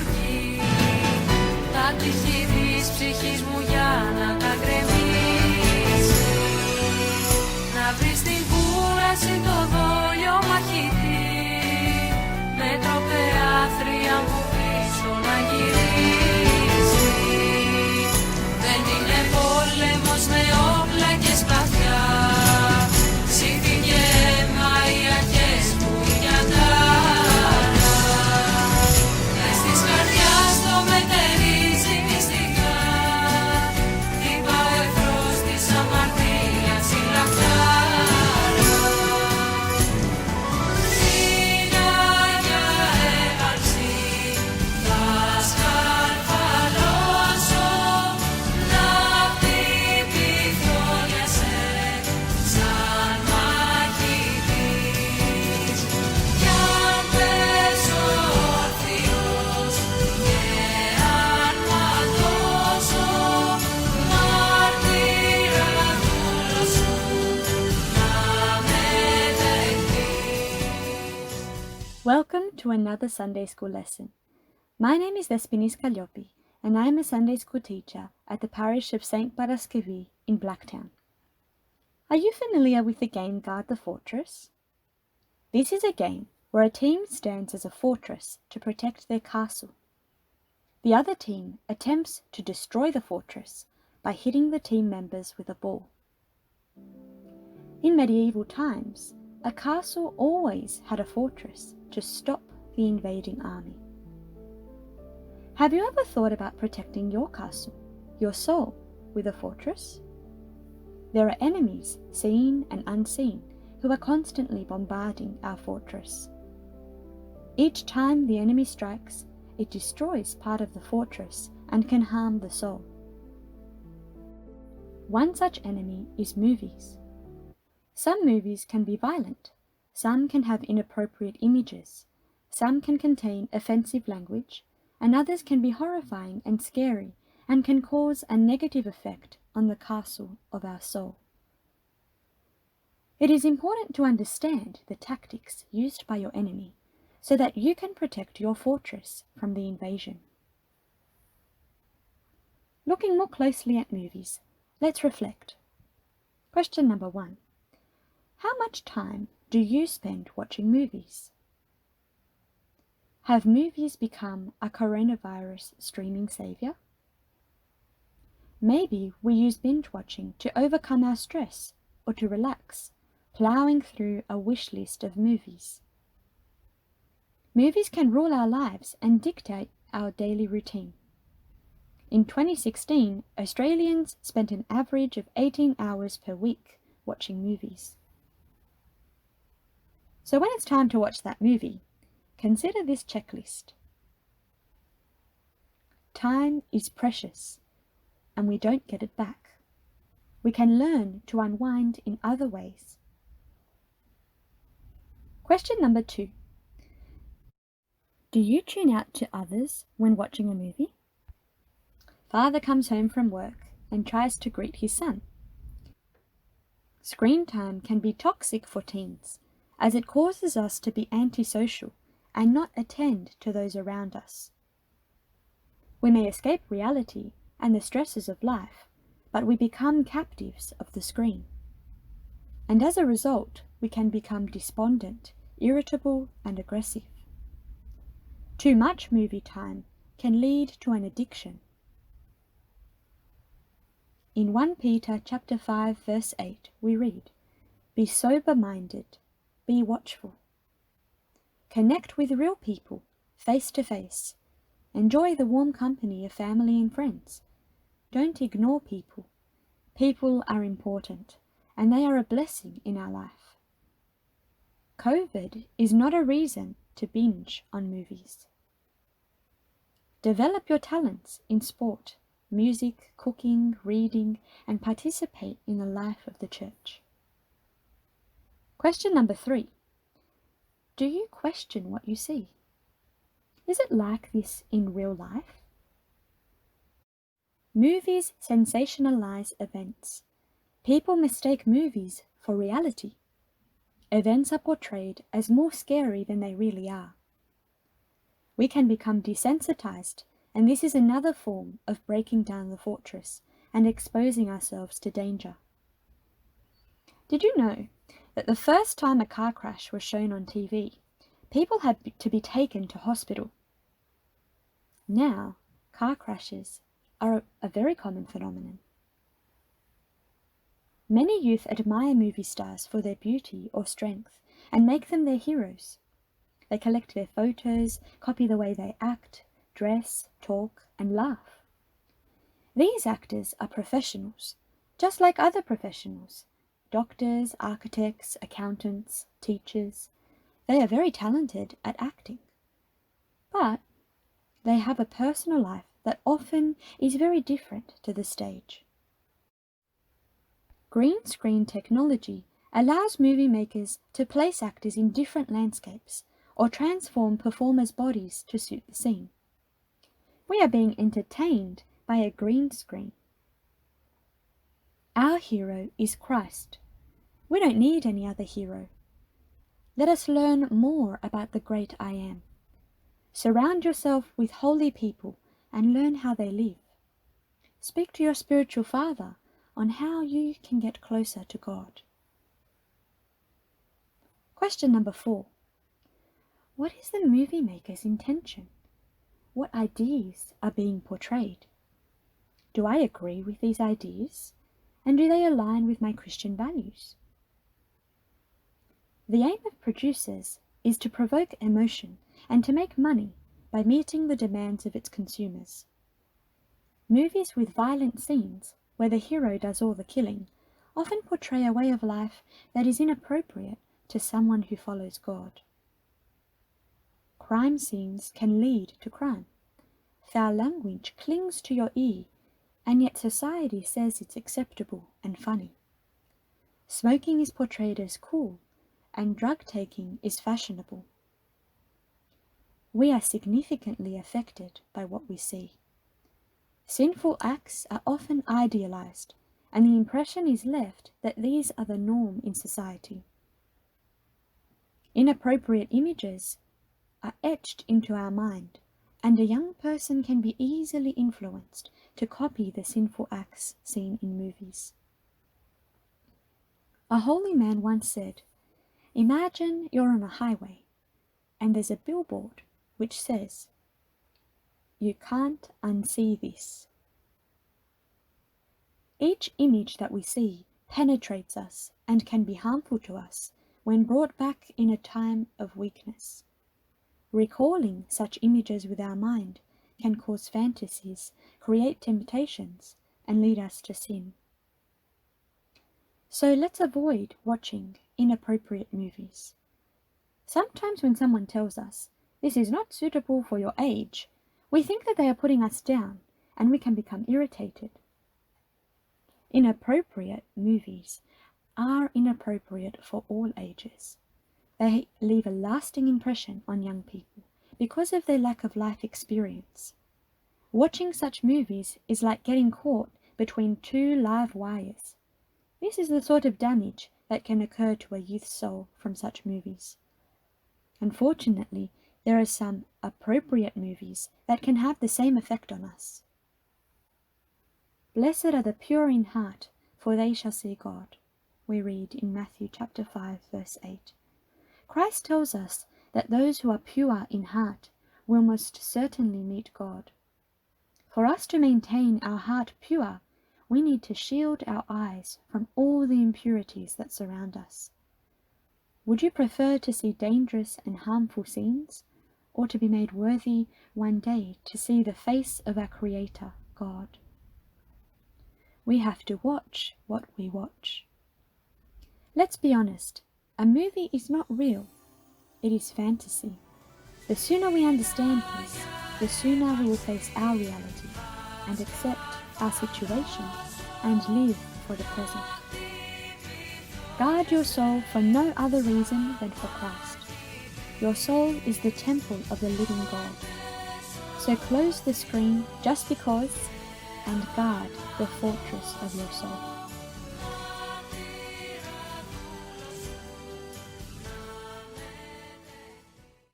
πλοκή τα τυχή της ψυχής μου για να τα γκρεμίσει, να βρεις την κούραση το δόλιο μαχητή, με τροπέα θρία μου πίσω να γυρίσει. Δεν είναι πόλεμος με όπλα και σπαθιά, σύγχυ και μαϊακές που για τάρα, μες της καρδιάς το μετερίζει μυστικά, χτύπα ο εχθρός της αμαρτίας η λαχτάρα. Σιγά για έπαρξη θα σκαρφαλώσω, να χτυπηθώ για σε σαν μαχητής, κι αν πέσω όρθιος και αν ματώσω, μάρτυρα δούλος σου να με δεχτείς. Welcome to another Sunday School lesson. My name is Despinis Kalliopi, and I am a Sunday School teacher at the parish of St. Paraskevi in Blacktown. Are you familiar with the game Guard the Fortress? This is a game where a team stands as a fortress to protect their castle. The other team attempts to destroy the fortress by hitting the team members with a ball. In medieval times, a castle always had a fortress to stop the invading army. Have you ever thought about protecting your castle, your soul, with a fortress? There are enemies, seen and unseen, who are constantly bombarding our fortress. Each time the enemy strikes, it destroys part of the fortress and can harm the soul. One such enemy is movies. Some movies can be violent, some can have inappropriate images, some can contain offensive language, and others can be horrifying and scary and can cause a negative effect on the castle of our soul. It is important to understand the tactics used by your enemy so that you can protect your fortress from the invasion. Looking more closely at movies, let's reflect. Question number 1. How much time do you spend watching movies? Have movies become a coronavirus streaming savior? Maybe we use binge watching to overcome our stress or to relax, plowing through a wish list of movies. Movies can rule our lives and dictate our daily routine. In 2016, Australians spent an average of 18 hours per week watching movies. So when it's time to watch that movie, consider this checklist. Time is precious, and we don't get it back. We can learn to unwind in other ways. Question number 2. Do you tune out to others when watching a movie? Father comes home from work and tries to greet his son. Screen time can be toxic for teens, as it causes us to be antisocial and not attend to those around us. We may escape reality and the stresses of life, but we become captives of the screen. And as a result, we can become despondent, irritable, and aggressive. Too much movie time can lead to an addiction. In 1 Peter chapter 5 verse 8 we read, "Be sober-minded, be watchful. Connect with real people, face to face. Enjoy the warm company of family and friends. Don't ignore people. People are important, and they are a blessing in our life." COVID is not a reason to binge on movies. Develop your talents in sport, music, cooking, reading, and participate in the life of the church. Question number 3. Do you question what you see? Is it like this in real life? Movies sensationalize events. People mistake movies for reality. Events are portrayed as more scary than they really are. we can become desensitized, and this is another form of breaking down the fortress and exposing ourselves to danger. Did you know that the first time a car crash was shown on TV, people had to be taken to hospital? Now, car crashes are a very common phenomenon. Many youth admire movie stars for their beauty or strength and make them their heroes. They collect their photos, copy the way they act, dress, talk, and laugh. These actors are professionals, just like other professionals. Doctors, architects, accountants, teachers. They are very talented at acting. But they have a personal life that often is very different to the stage. Green screen technology allows movie makers to place actors in different landscapes or transform performers' bodies to suit the scene. We are being entertained by a green screen. Our hero is Christ. We don't need any other hero. Let us learn more about the great I Am. Surround yourself with holy people and learn how they live. Speak to your spiritual father on how you can get closer to God. Question number 4. What is the movie maker's intention? What ideas are being portrayed? Do I agree with these ideas? And do they align with my Christian values? The aim of producers is to provoke emotion and to make money by meeting the demands of its consumers. Movies with violent scenes, where the hero does all the killing, often portray a way of life that is inappropriate to someone who follows God. Crime scenes can lead to crime. Foul language clings to your ear, and yet society says it's acceptable and funny. Smoking is portrayed as cool, and drug taking is fashionable. We are significantly affected by what we see. Sinful acts are often idealized, and the impression is left that these are the norm in society. Inappropriate images are etched into our mind, and a young person can be easily influenced to copy the sinful acts seen in movies. A holy man once said, "Imagine you're on a highway, and there's a billboard which says, 'You can't unsee this.' Each image that we see penetrates us and can be harmful to us when brought back in a time of weakness. Recalling such images with our mind can cause fantasies, create temptations, and lead us to sin. So let's avoid watching inappropriate movies. Sometimes when someone tells us, "This is not suitable for your age," we think that they are putting us down, and we can become irritated. Inappropriate movies are inappropriate for all ages. They leave a lasting impression on young people because of their lack of life experience. Watching such movies is like getting caught between two live wires. This is the sort of damage that can occur to a youth's soul from such movies. Unfortunately, there are some appropriate movies that can have the same effect on us. Blessed are the pure in heart, for they shall see God, we read in Matthew chapter 5, verse 8. Christ tells us that those who are pure in heart will most certainly meet God. For us to maintain our heart pure, we need to shield our eyes from all the impurities that surround us. Would you prefer to see dangerous and harmful scenes, or to be made worthy one day to see the face of our Creator, God? We have to watch what we watch. Let's be honest, a movie is not real, it is fantasy. The sooner we understand this, the sooner we will face our reality and accept our situation and live for the present. Guard your soul for no other reason than for Christ. Your soul is the temple of the living God. So close the screen just because and guard the fortress of your soul.